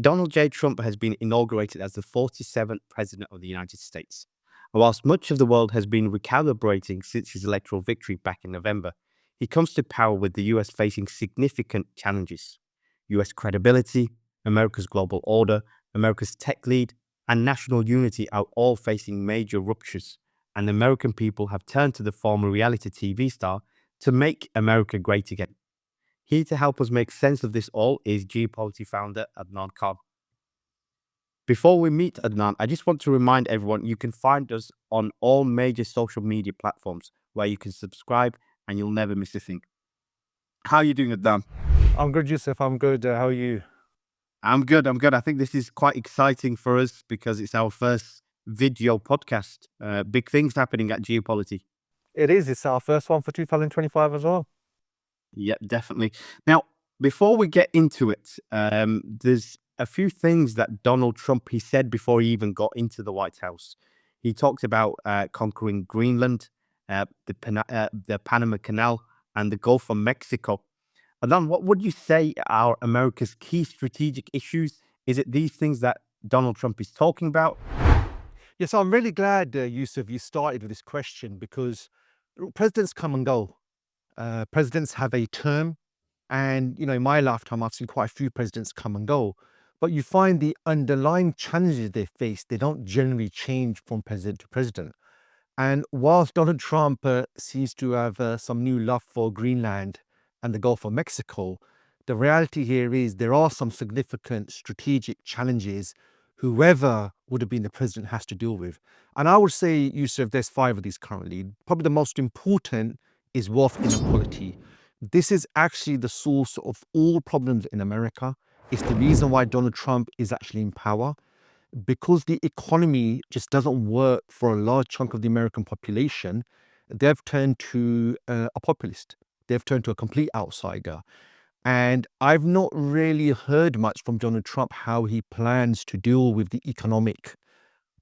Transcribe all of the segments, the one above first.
Donald J. Trump has been inaugurated as the 47th President of the United States. Whilst much of the world has been recalibrating since his electoral victory back in November, he comes to power with the US facing significant challenges. US credibility, America's global order, America's tech lead, and national unity are all facing major ruptures, and the American people have turned to the former reality TV star to make America great again. Here to help us make sense of this all is geopolitical founder Adnan Khan. Before we meet Adnan, I just want to remind everyone you can find us on all major social media platforms where you can subscribe and you'll never miss a thing. How are you doing, Adnan? I'm good, Yusuf. I'm good. How are you? I'm good. I'm good. I think this is quite exciting for us because it's our first video podcast. Big things happening at Geopolity. It is. It's our first one for 2025 as well. Yep, definitely. Now, before we get into it, there's a few things that Donald Trump he said before he even got into the White House. He talked about conquering Greenland, the Panama Canal, and the Gulf of Mexico. Adan, what would you say are America's key strategic issues? Is it these things that Donald Trump is talking about? Yes, I'm really glad, Yusuf, you started with this question because presidents come and go. Presidents have a term. And, in my lifetime, I've seen quite a few presidents come and go. But you find the underlying challenges they face, they don't generally change from president to president. And whilst Donald Trump seems to have some new love for Greenland and the Gulf of Mexico, the reality here is there are some significant strategic challenges whoever would have been the president has to deal with. And I would say, Yusuf, there's 5 of these currently. Probably the most important is wealth inequality. This is actually the source of all problems in America. It's the reason why Donald Trump is actually in power, because the economy just doesn't work for a large chunk of the American population. They've turned to a populist. They've turned to a complete outsider. And I've not really heard much from Donald Trump how he plans to deal with the economic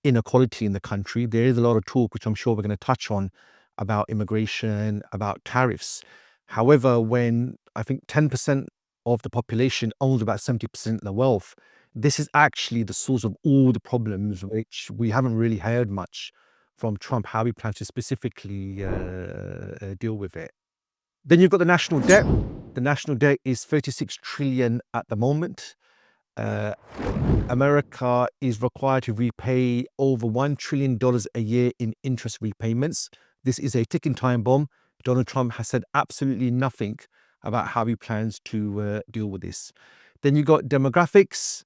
inequality in the country. There is a lot of talk, which I'm sure we're going to touch on, about immigration, about tariffs. However, when I think 10% of the population owns about 70% of the wealth, this is actually the source of all the problems, which we haven't really heard much from Trump, how he plans to specifically deal with it. Then you've got the national debt. The national debt is 36 trillion at the moment. America is required to repay over $1 trillion a year in interest repayments. This is a ticking time bomb. Donald Trump has said absolutely nothing about how he plans to deal with this. Then you got demographics.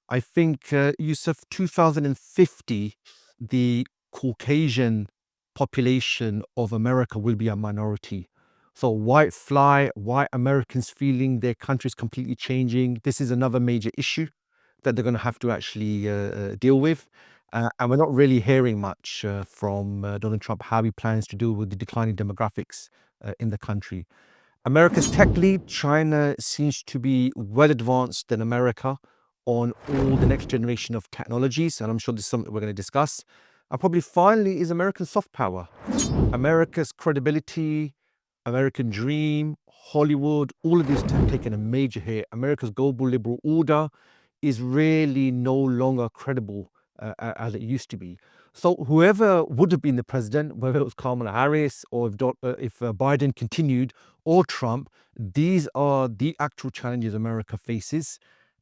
I think, Yusuf, 2050, the Caucasian population of America will be a minority. So white Americans feeling their country is completely changing. This is another major issue that they're going to have to actually deal with. And we're not really hearing much from Donald Trump how he plans to deal with the declining demographics in the country. America's tech lead, China, seems to be well advanced than America on all the next generation of technologies. And I'm sure this is something we're going to discuss. And probably finally is American soft power. America's credibility, American dream, Hollywood, all of these have taken a major hit. America's global liberal order is really no longer credible as it used to be. So whoever would have been the president, whether it was Kamala Harris or if Biden continued or Trump, these are the actual challenges America faces.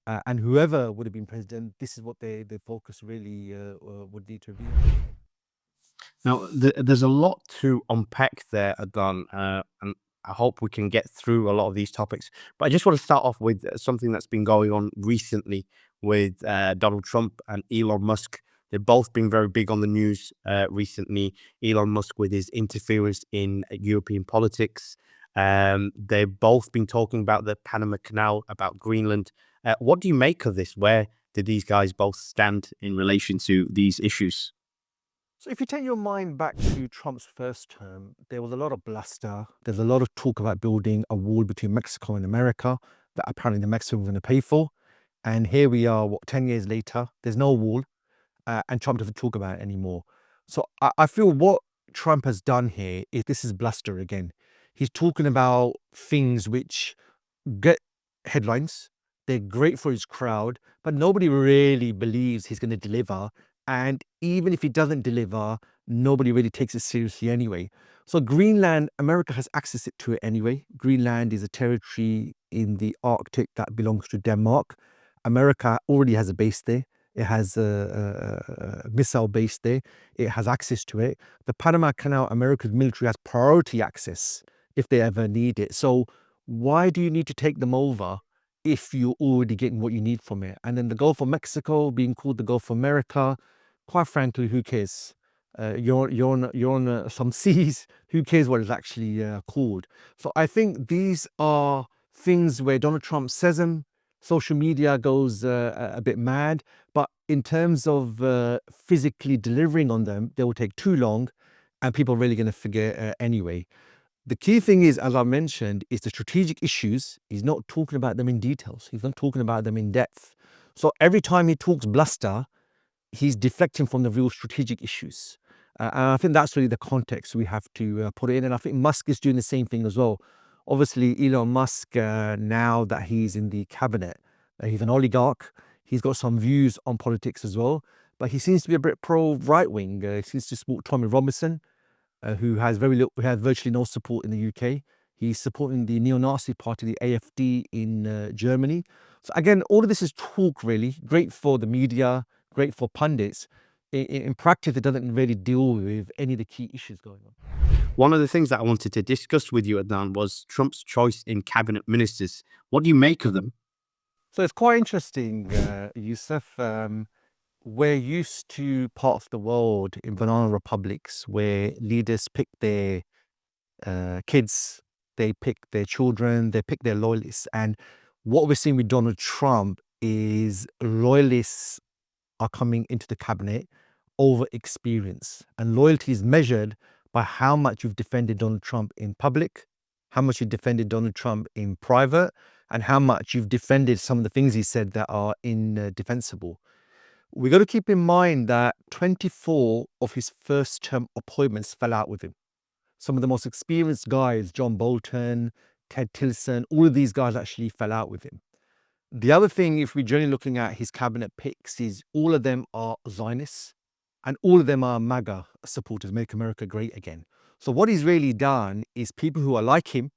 And whoever would have been president, this is what their focus really would need to be. Now, there's a lot to unpack there, Adnan, and I hope we can get through a lot of these topics. But I just want to start off with something that's been going on recently with Donald Trump and Elon Musk. They've both been very big on the news recently. Elon Musk with his interference in European politics. They've both been talking about the Panama Canal, about Greenland. What do you make of this? Where did these guys both stand in relation to these issues? So if you take your mind back to Trump's first term, there was a lot of bluster. There's a lot of talk about building a wall between Mexico and America that apparently the Mexicans were going to pay for. And here we are, 10 years later, there's no wall, and Trump doesn't talk about it anymore. So I feel what Trump has done here is this is bluster again. He's talking about things which get headlines. They're great for his crowd, but nobody really believes he's going to deliver. And even if he doesn't deliver, nobody really takes it seriously anyway. So Greenland, America has access to it anyway. Greenland is a territory in the Arctic that belongs to Denmark. America already has a base there. It has a missile base there. It has access to it. The Panama Canal, America's military has priority access if they ever need it. So why do you need to take them over if you're already getting what you need from it? And then the Gulf of Mexico being called the Gulf of America, quite frankly, who cares? You're on some seas. Who cares what it's actually called? So I think these are things where Donald Trump says them. Social media goes a bit mad, but in terms of physically delivering on them, they will take too long, and people are really going to forget anyway. The key thing is, as I mentioned, is the strategic issues. He's not talking about them in details. He's not talking about them in depth. So every time he talks bluster, he's deflecting from the real strategic issues. And I think that's really the context we have to put it in. And I think Musk is doing the same thing as well. Obviously, Elon Musk, now that he's in the cabinet, he's an oligarch. He's got some views on politics as well. But he seems to be a bit pro-right wing. He seems to support Tommy Robinson, who has who has virtually no support in the UK. He's supporting the neo-Nazi party, the AfD in Germany. So again, all of this is talk, really. Great for the media, great for pundits. In practice, it doesn't really deal with any of the key issues going on. One of the things that I wanted to discuss with you, Adnan, was Trump's choice in cabinet ministers. What do you make of them? So it's quite interesting, Yusuf. We're used to parts of the world in banana republics where leaders pick their kids, they pick their children, they pick their loyalists. And what we're seeing with Donald Trump is loyalists are coming into the cabinet over experience. And loyalty is measured by how much you've defended Donald Trump in public, how much you've defended Donald Trump in private, and how much you've defended some of the things he said that are indefensible. We got to keep in mind that 24 of his first term appointments fell out with him. Some of the most experienced guys, John Bolton, Ted Tillerson, all of these guys actually fell out with him. The other thing, if we're generally looking at his cabinet picks, is all of them are Zionists and all of them are MAGA supporters, Make America Great Again. So what he's really done is people who are like him,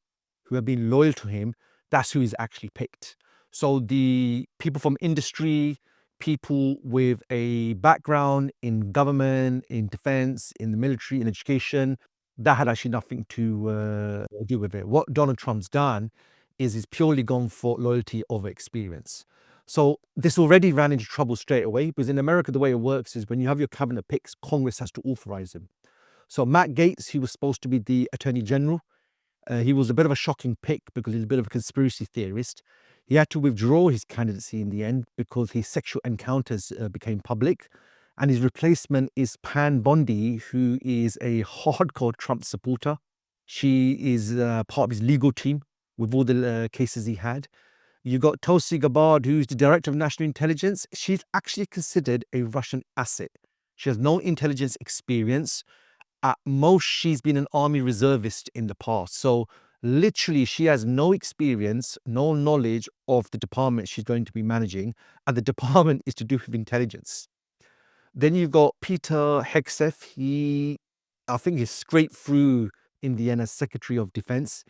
who have been loyal to him, that's who he's actually picked. So the people from industry, people with a background in government, in defense, in the military, in education, that had actually nothing to do with it. What Donald Trump's done is he's purely gone for loyalty over experience. So this already ran into trouble straight away because in America, the way it works is when you have your cabinet picks, Congress has to authorize them. So Matt Gaetz, he was supposed to be the Attorney General. He was a bit of a shocking pick because he's a bit of a conspiracy theorist. He had to withdraw his candidacy in the end because his sexual encounters became public. And his replacement is Pam Bondi, who is a hardcore Trump supporter. She is part of his legal team with all the cases he had. You've got Tulsi Gabbard, who's the Director of National Intelligence. She's actually considered a Russian asset. She has no intelligence experience. At most, she's been an army reservist in the past. So literally, she has no experience, no knowledge of the department she's going to be managing. And the department is to do with intelligence. Then you've got Peter Hegseth. I think he's straight through Indiana's Secretary of Defense.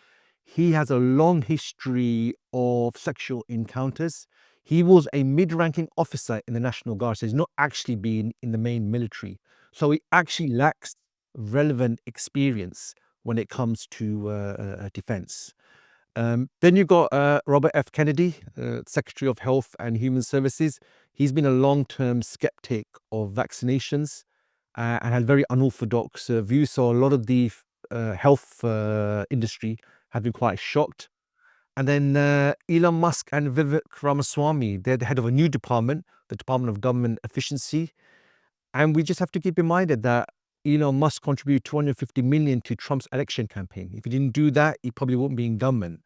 He has a long history of sexual encounters. He was a mid-ranking officer in the National Guard, so he's not actually been in the main military. So he actually lacks relevant experience when it comes to defense. Then you've got Robert F. Kennedy, Secretary of Health and Human Services. He's been a long-term skeptic of vaccinations and had very unorthodox views. So a lot of the health industry have been quite shocked. And then Elon Musk and Vivek Ramaswamy, they're the head of a new department, the Department of Government Efficiency. And we just have to keep in mind that Elon Musk contributed 250 million to Trump's election campaign. If he didn't do that, he probably wouldn't be in government.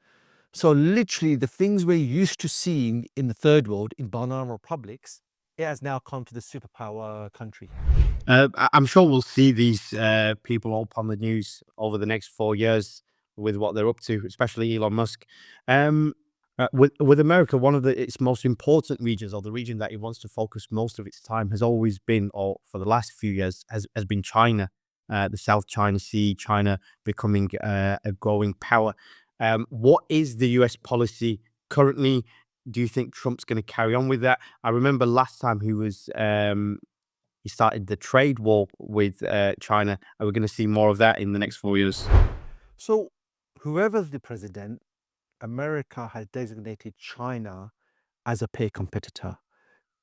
So literally the things we're used to seeing in the third world, in banana republics, it has now come to the superpower country. I'm sure we'll see these people all on the news over the next 4 years with what they're up to, especially Elon Musk. With America, one of its most important regions, or the region that it wants to focus most of its time, has always been, or for the last few years, has been China, the South China Sea, China becoming a growing power. What is the U.S. policy currently? Do you think Trump's going to carry on with that? I remember last time he started the trade war with China. Are we going to see more of that in the next 4 years? So, whoever's the president, America has designated China as a peer competitor.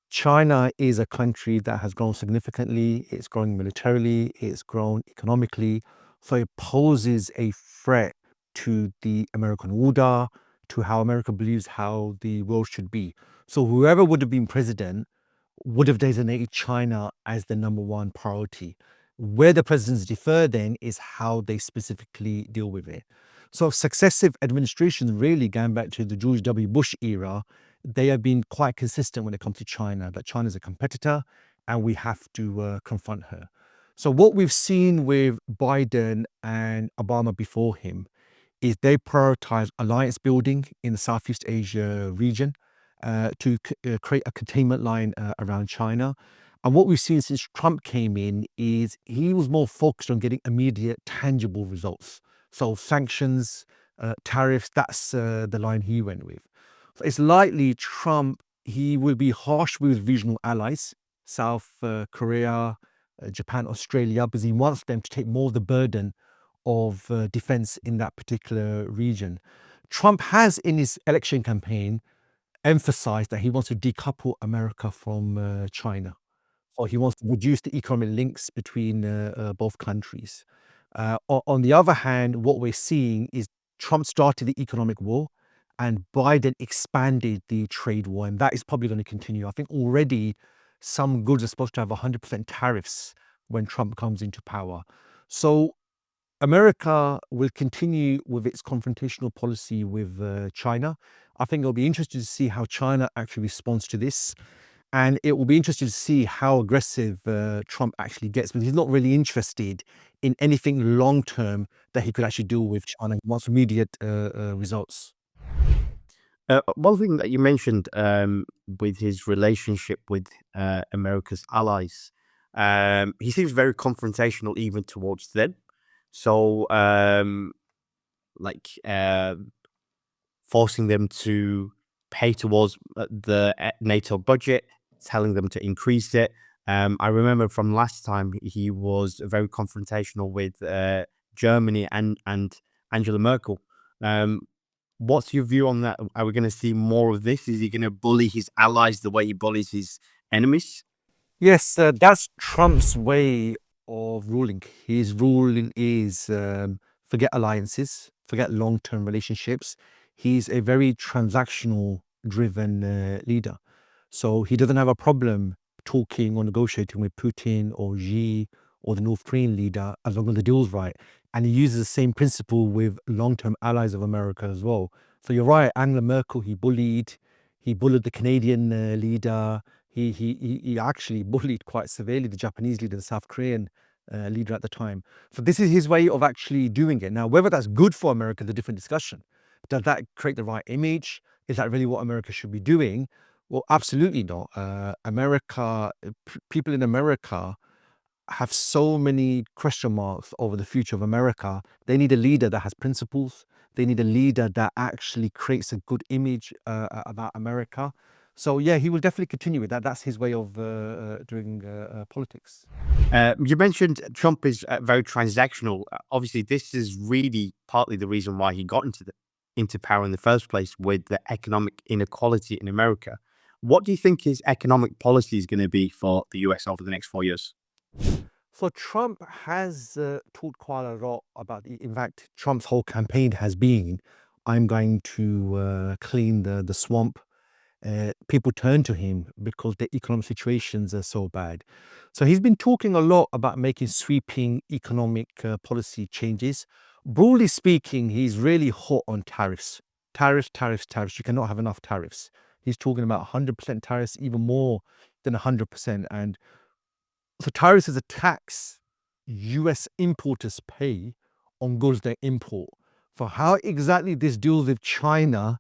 China is a country that has grown significantly. It's growing militarily, it's grown economically. So it poses a threat to the American order, to how America believes how the world should be. So whoever would have been president would have designated China as the number one priority. Where the presidents differ then is how they specifically deal with it. So successive administrations, really going back to the George W. Bush era, they have been quite consistent when it comes to China, that China is a competitor and we have to confront her. So what we've seen with Biden and Obama before him is they prioritize alliance building in the Southeast Asia region to create a containment line around China. And what we've seen since Trump came in is he was more focused on getting immediate, tangible results. So sanctions, tariffs, that's the line he went with. So it's likely Trump, he will be harsh with regional allies, South Korea, Japan, Australia, because he wants them to take more of the burden of defense in that particular region. Trump has, in his election campaign, emphasized that he wants to decouple America from China, or he wants to reduce the economic links between both countries. On the other hand, what we're seeing is Trump started the economic war and Biden expanded the trade war, and that is probably going to continue. I think already some goods are supposed to have 100% tariffs when Trump comes into power. So America will continue with its confrontational policy with China. I think it'll be interesting to see how China actually responds to this. And it will be interesting to see how aggressive Trump actually gets, because he's not really interested in anything long term that he could actually deal with China. He wants immediate results. One thing that you mentioned with his relationship with America's allies, he seems very confrontational even towards them. So, like, forcing them to pay towards the NATO budget, telling them to increase it. I remember from last time he was very confrontational with Germany and Angela Merkel. Um, what's your view on that? Are we going to see more of this? Is he going to bully his allies the way he bullies his enemies? Yes, that's Trump's way of ruling. His ruling is forget alliances, forget long term relationships. He's a very transactional driven leader. So he doesn't have a problem talking or negotiating with Putin or Xi or the North Korean leader as long as the deal's right. And he uses the same principle with long term allies of America as well. So you're right, Angela Merkel, he bullied the Canadian leader. He actually bullied quite severely the Japanese leader, the South Korean leader at the time. So this is his way of actually doing it. Now, whether that's good for America is a different discussion. Does that create the right image? Is that really what America should be doing? Well, absolutely not. People in America have so many question marks over the future of America. They need a leader that has principles. They need a leader that actually creates a good image about America. So yeah, he will definitely continue with that. That's his way of doing politics. You mentioned Trump is very transactional. Obviously, this is really partly the reason why he got into power in the first place with the economic inequality in America. What do you think his economic policy is going to be for the US over the next 4 years? So Trump has talked quite a lot about in fact, Trump's whole campaign has been, I'm going to clean the swamp. People turn to him because the economic situations are so bad. So he's been talking a lot about making sweeping economic policy changes. Broadly speaking, he's really hot on tariffs. Tariffs, tariffs, tariffs. You cannot have enough tariffs. He's talking about 100% tariffs, even more than 100%. And so tariffs is a tax US importers pay on goods they import. For how exactly this deals with China,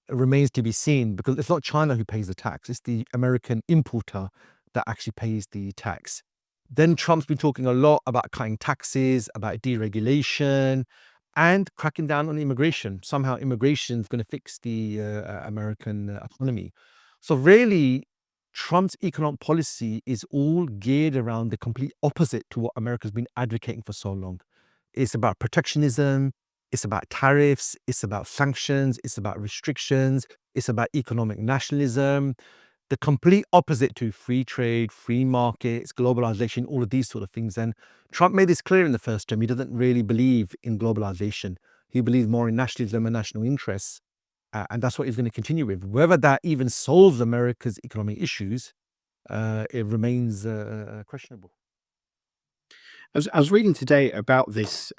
remains to be seen because it's not China who pays the tax, it's the American importer that actually pays the tax. Then Trump's been talking a lot about cutting taxes, about deregulation, and cracking down on immigration. Somehow immigration is going to fix the American economy. So really, Trump's economic policy is all geared around the complete opposite to what America's been advocating for so long. It's about protectionism, it's about tariffs, it's about sanctions, it's about restrictions, it's about economic nationalism, the complete opposite to free trade, free markets, globalization, all of these sort of things. And Trump made this clear in the first term. He doesn't really believe in globalization. He believes more in nationalism and national interests. And that's what he's going to continue with. Whether that even solves America's economic issues, it remains questionable. I was reading today about this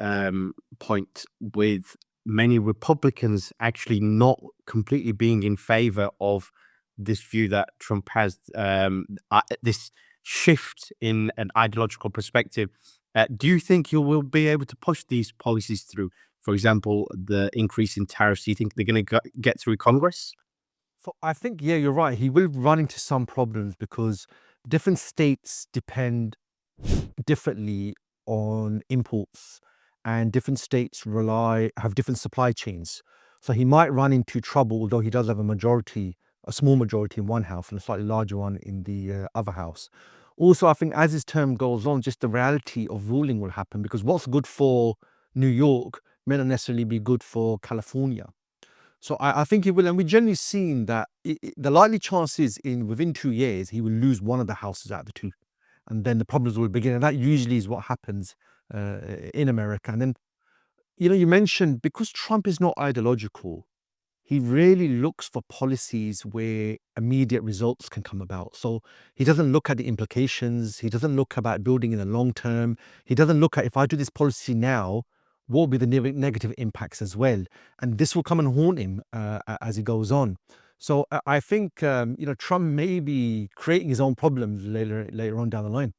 point with many Republicans actually not completely being in favor of this view that Trump has, this shift in an ideological perspective. Do you think you will be able to push these policies through? For example, the increase in tariffs, do you think they're going to get through Congress? So I think, yeah, you're right. He will run into some problems because different states depend differently on imports, and different states have different supply chains. So he might run into trouble, although he does have a small majority in one house and a slightly larger one in the other house. Also, I think as his term goes on, just the reality of ruling will happen because what's good for New York may not necessarily be good for California. So I think he will, and we've generally seen that the likely chance is in within 2 years he will lose one of the houses out of the two, and then the problems will begin. And that usually is what happens in America. And then you mentioned because Trump is not ideological, he really looks for policies where immediate results can come about. So he doesn't look at the implications. He doesn't look about building in the long term. He doesn't look at if I do this policy now, what will be the negative impacts as well. And this will come and haunt him as he goes on. So I think Trump may be creating his own problems later on down the line.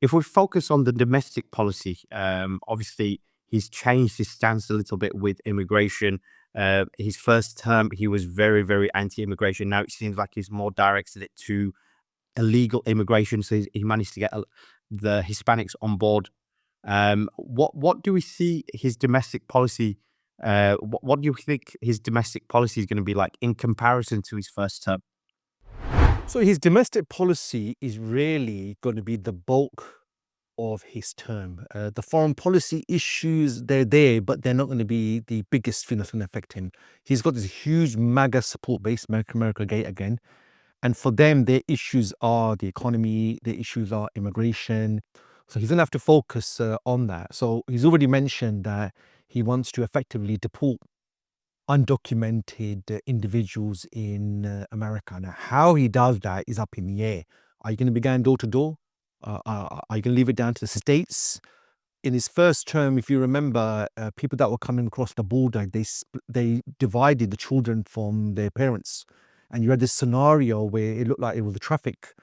If we focus on the domestic policy, obviously he's changed his stance a little bit with immigration. His first term, he was very, very anti-immigration. Now it seems like he's more directed it to illegal immigration. So he managed to get the Hispanics on board. What do we see his domestic policy? What do you think his domestic policy is going to be like in comparison to his first term? So his domestic policy is really going to be the bulk of his term. The foreign policy issues, they're there, but they're not going to be the biggest thing that's going to affect him. He's got this huge MAGA support base, Make America Great Again. And for them, their issues are the economy, their issues are immigration. So he's going to have to focus on that. So he's already mentioned that he wants to effectively deport undocumented individuals in America. Now, how he does that is up in the air. Are you going to be going door to door? Are you going to leave it down to the states? In his first term, if you remember, people that were coming across the border, they divided the children from their parents, and you had this scenario where it looked like it was a traffic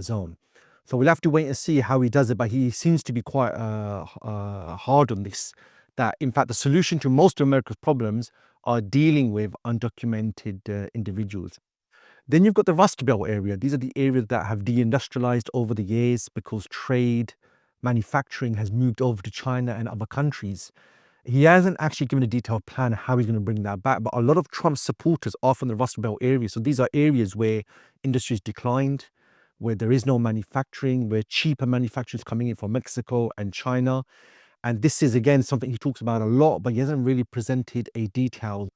zone. So we'll have to wait and see how he does it. But he seems to be quite hard on this. That in fact, the solution to most of America's problems are dealing with undocumented individuals. Then you've got the Rust Belt area. These are the areas that have deindustrialized over the years because trade, manufacturing has moved over to China and other countries. He hasn't actually given a detailed plan how he's going to bring that back, but a lot of Trump's supporters are from the Rust Belt area. So these are areas where industries declined, where there is no manufacturing, where cheaper manufacturing is coming in from Mexico and China. And this is, again, something he talks about a lot, but he hasn't really presented a detailed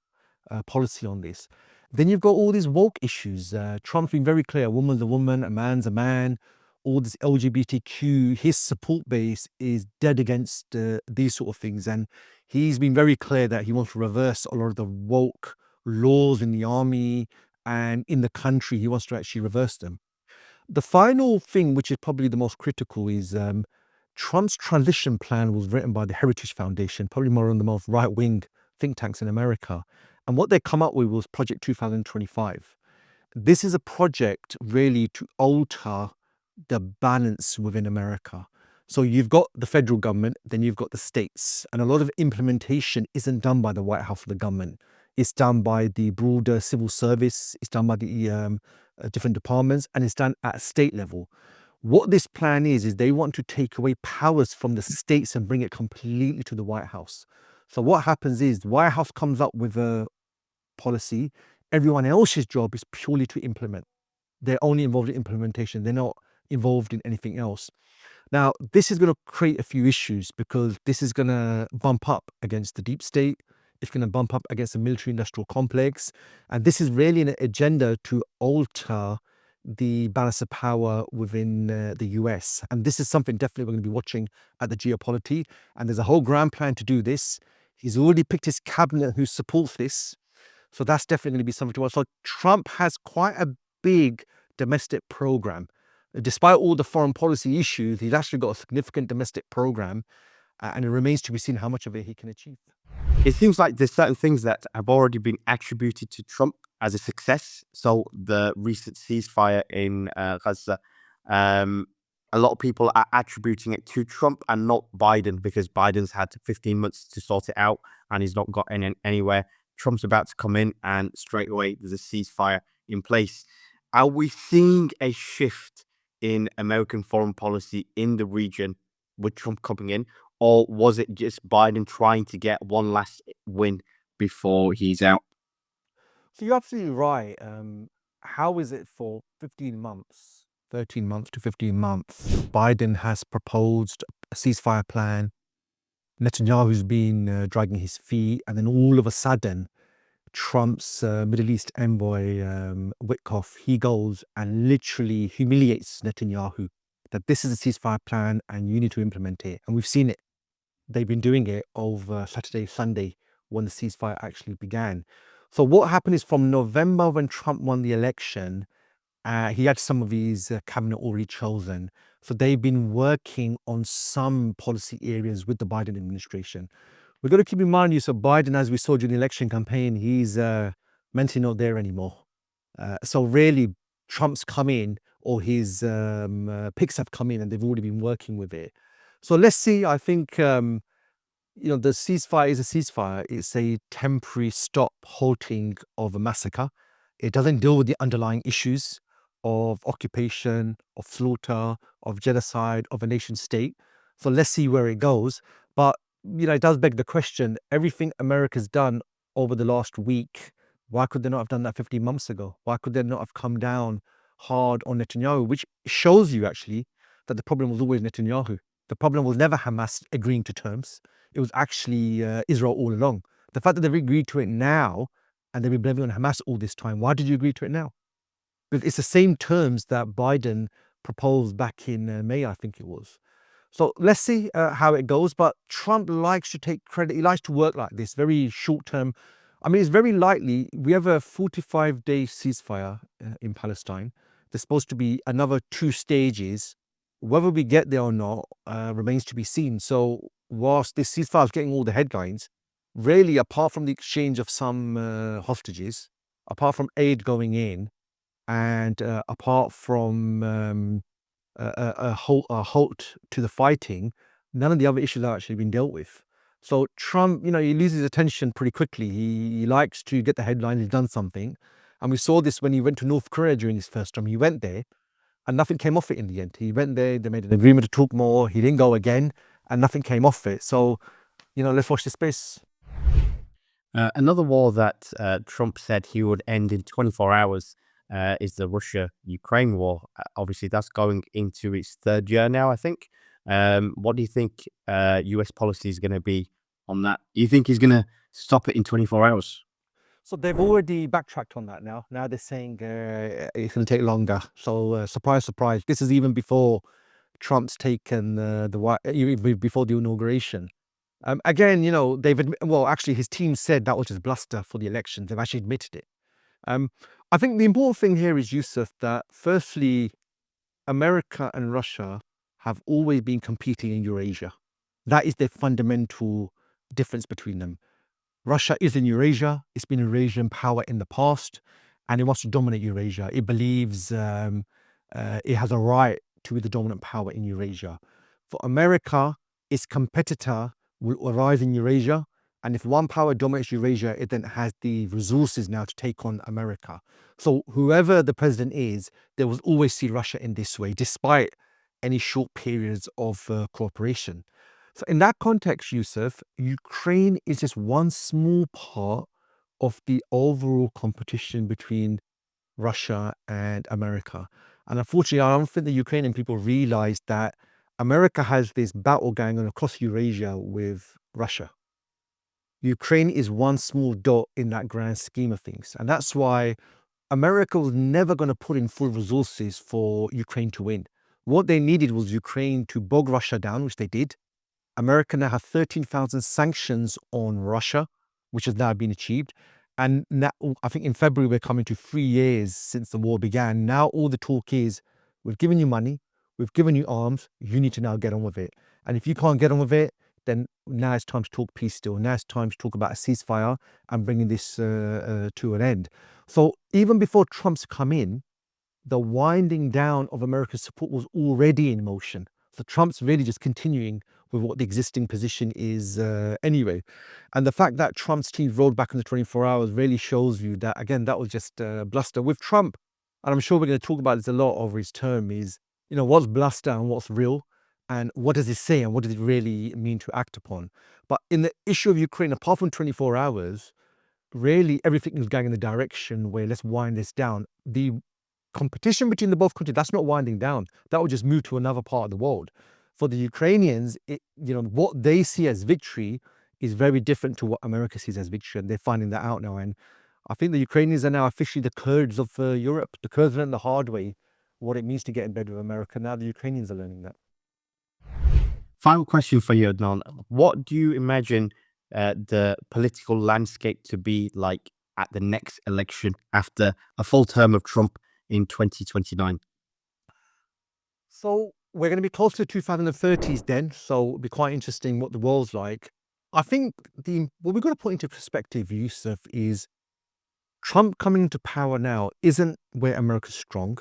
policy on this. Then you've got all these woke issues. Trump's been very clear: a woman's a woman, a man's a man. All this LGBTQ, his support base is dead against these sort of things, and he's been very clear that he wants to reverse a lot of the woke laws in the army and in the country. He wants to actually reverse them. The final thing, which is probably the most critical, is Trump's transition plan was written by the Heritage Foundation, probably more on the most right-wing think tanks in America. And what they come up with was Project 2025. This is a project really to alter the balance within America. So you've got the federal government, then you've got the states, and a lot of implementation isn't done by the White House or the government. it's done by the broader civil service, it's done by the different departments, and it's done at state level. What this plan is they want to take away powers from the states and bring it completely to the White House. So what happens is the White House comes up with a policy. Everyone else's job is purely to implement. They're only involved in implementation. They're not involved in anything else. Now, this is going to create a few issues because this is going to bump up against the deep state. It's going to bump up against the military industrial complex. And this is really an agenda to alter the balance of power within the US. And this is something definitely we're going to be watching at the geopolitics. And there's a whole grand plan to do this. He's already picked his cabinet who supports this. So that's definitely going to be something to watch. So Trump has quite a big domestic program. Despite all the foreign policy issues, he's actually got a significant domestic program, and it remains to be seen how much of it he can achieve. It seems like there's certain things that have already been attributed to Trump as a success. So the recent ceasefire in Gaza, um, a lot of people are attributing it to Trump and not Biden because Biden's had 15 months to sort it out and he's not got anywhere. Trump's about to come in and straight away there's a ceasefire in place. Are we seeing a shift in American foreign policy in the region with Trump coming in? Or was it just Biden trying to get one last win before he's out? So you're absolutely right. How is it for 15 months, 13 months to 15 months, Biden has proposed a ceasefire plan. Netanyahu's been dragging his feet, and then all of a sudden, Trump's Middle East envoy, Witkoff, he goes and literally humiliates Netanyahu that this is a ceasefire plan and you need to implement it. And we've seen it. They've been doing it over Saturday, Sunday, when the ceasefire actually began. So what happened is from November when Trump won the election, he had some of his cabinet already chosen. So they've been working on some policy areas with the Biden administration. We've got to keep in mind, so Biden, as we saw during the election campaign, he's mentally not there anymore. So really, Trump's come in, or his picks have come in, and they've already been working with it. So let's see. I think the ceasefire is a ceasefire. It's a temporary stop, halting of a massacre. It doesn't deal with the underlying issues of occupation, of slaughter, of genocide, of a nation state. So let's see where it goes. But it does beg the question, everything America's done over the last week, why could they not have done that 15 months ago? Why could they not have come down hard on Netanyahu? Which shows you actually that the problem was always Netanyahu. The problem was never Hamas agreeing to terms. It was actually Israel all along. The fact that they've agreed to it now and they've been blaming on Hamas all this time, why did you agree to it now? Because it's the same terms that Biden proposed back in May, I think it was. So let's see how it goes. But Trump likes to take credit. He likes to work like this, very short term. I mean, it's very likely we have a 45-day ceasefire in Palestine. There's supposed to be another 2 stages. Whether we get there or not remains to be seen. So whilst this ceasefire is getting all the headlines, really, apart from the exchange of some hostages, apart from aid going in, and apart from a halt to the fighting, none of the other issues have actually been dealt with. So Trump, he loses attention pretty quickly. He likes to get the headline. He's done something. And we saw this when he went to North Korea during his first term. He went there and nothing came off it in the end. He went there, they made an agreement to talk more. He didn't go again and nothing came off it. So, let's watch this space. Another war that Trump said he would end in 24 hours is the Russia-Ukraine war. Obviously, that's going into its 3rd year now, I think. What do you think US policy is going to be on that? Do you think he's going to stop it in 24 hours? So they've already backtracked on that now. Now they're saying it's going to take longer. So surprise, surprise. This is even before Trump's taken even before the inauguration. Again, actually his team said that was just bluster for the election. They've actually admitted it. I think the important thing here is, Yusuf, that firstly, America and Russia have always been competing in Eurasia. That is the fundamental difference between them. Russia is in Eurasia. It's been a Eurasian power in the past, and it wants to dominate Eurasia. It believes it has a right to be the dominant power in Eurasia. For America, its competitor will arise in Eurasia, And if one power dominates Eurasia, it then has the resources now to take on America. So whoever the president is, they will always see Russia in this way, despite any short periods of cooperation. So in that context, Yusuf, Ukraine is just one small part of the overall competition between Russia and America. And unfortunately, I don't think the Ukrainian people realize that America has this battle going on across Eurasia with Russia. Ukraine is one small dot in that grand scheme of things. And that's why America was never going to put in full resources for Ukraine to win. What they needed was Ukraine to bog Russia down, which they did. America now have 13,000 sanctions on Russia, which has now been achieved. And now, I think in February, we're coming to 3 years since the war began. Now all the talk is, we've given you money, we've given you arms, you need to now get on with it. And if you can't get on with it, then now it's time to talk peace deal. Now it's time to talk about a ceasefire and bringing this to an end. So even before Trump's come in, the winding down of America's support was already in motion. So Trump's really just continuing with what the existing position is anyway. And the fact that Trump's team rolled back in the 24 hours really shows you that, again, that was just bluster. With Trump, and I'm sure we're going to talk about this a lot over his term, is, what's bluster and what's real, and what does it say and what does it really mean to act upon. But in the issue of Ukraine, apart from 24 hours, really everything is going in the direction where let's wind this down. The competition between the both countries, that's not winding down. That will just move to another part of the world. For the Ukrainians, what they see as victory is very different to what America sees as victory, and they're finding that out now. And I think the Ukrainians are now officially the Kurds of Europe. The Kurds learned the hard way what it means to get in bed with America. Now the Ukrainians are learning that. Final question for you, Adnan. What do you imagine the political landscape to be like at the next election after a full term of Trump in 2029? So we're going to be close to the 2030s then. So it'll be quite interesting what the world's like. I think what we've got to put into perspective, Yusuf, is Trump coming into power now isn't where America's strong.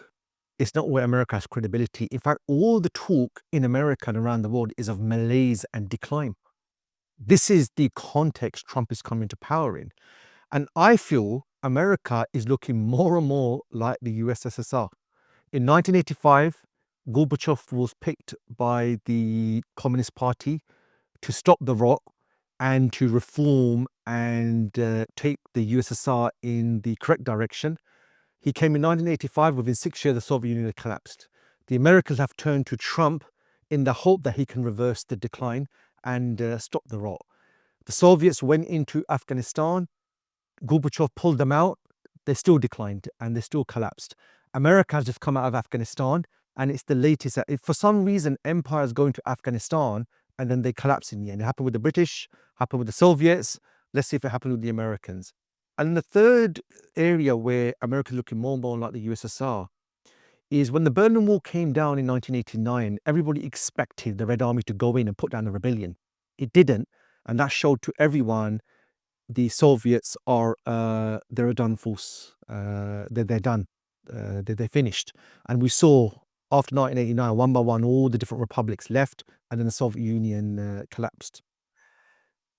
It's not where America has credibility. In fact, all the talk in America and around the world is of malaise and decline. This is the context Trump is coming to power in. And I feel America is looking more and more like the USSR. In 1985, Gorbachev was picked by the Communist Party to stop the rot and to reform and take the USSR in the correct direction. He came in 1985. Within 6 years, the Soviet Union had collapsed. The Americans have turned to Trump in the hope that he can reverse the decline and stop the rot. The Soviets went into Afghanistan. Gorbachev pulled them out. They still declined and they still collapsed. America has just come out of Afghanistan, and it's the latest. For some reason, empires go into Afghanistan and then they collapse in the end. It happened with the British, happened with the Soviets. Let's see if it happened with the Americans. And the third area where America is looking more and more like the USSR is when the Berlin Wall came down in 1989, everybody expected the Red Army to go in and put down the rebellion. It didn't. And that showed to everyone the Soviets are, they're a done force. They're done. They're finished. And we saw after 1989, one by one, all the different republics left, and then the Soviet Union collapsed.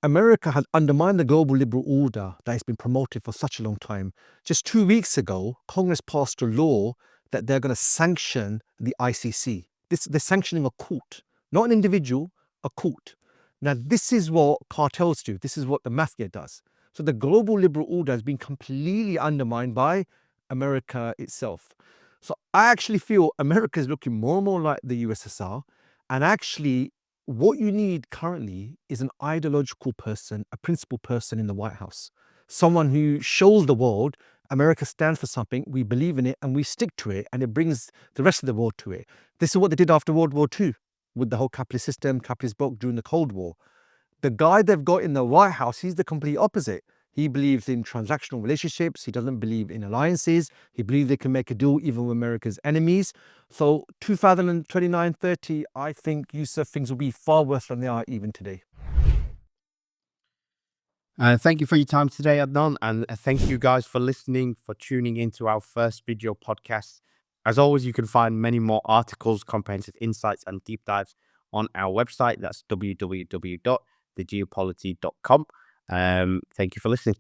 America had undermined the global liberal order that has been promoted for such a long time. Just 2 weeks ago, Congress passed a law that they're going to sanction the ICC. They're sanctioning a court, not an individual, a court. Now, this is what cartels do. This is what the mafia does. So the global liberal order has been completely undermined by America itself. So I actually feel America is looking more and more like the USSR. And actually, what you need currently is an ideological person, a principled person in the White House. Someone who shows the world America stands for something, we believe in it, and we stick to it, and it brings the rest of the world to it. This is what they did after World War II with the whole capitalist system, capitalist bloc during the Cold War. The guy they've got in the White House, he's the complete opposite. He believes in transactional relationships. He doesn't believe in alliances. He believes they can make a deal even with America's enemies. So 2029, 30, I think, Yusuf, things will be far worse than they are even today. Thank you for your time today, Adnan, and thank you guys for listening, for tuning into our first video podcast. As always, you can find many more articles, comprehensive insights, and deep dives on our website. That's www.thegeopolity.com. Thank you for listening.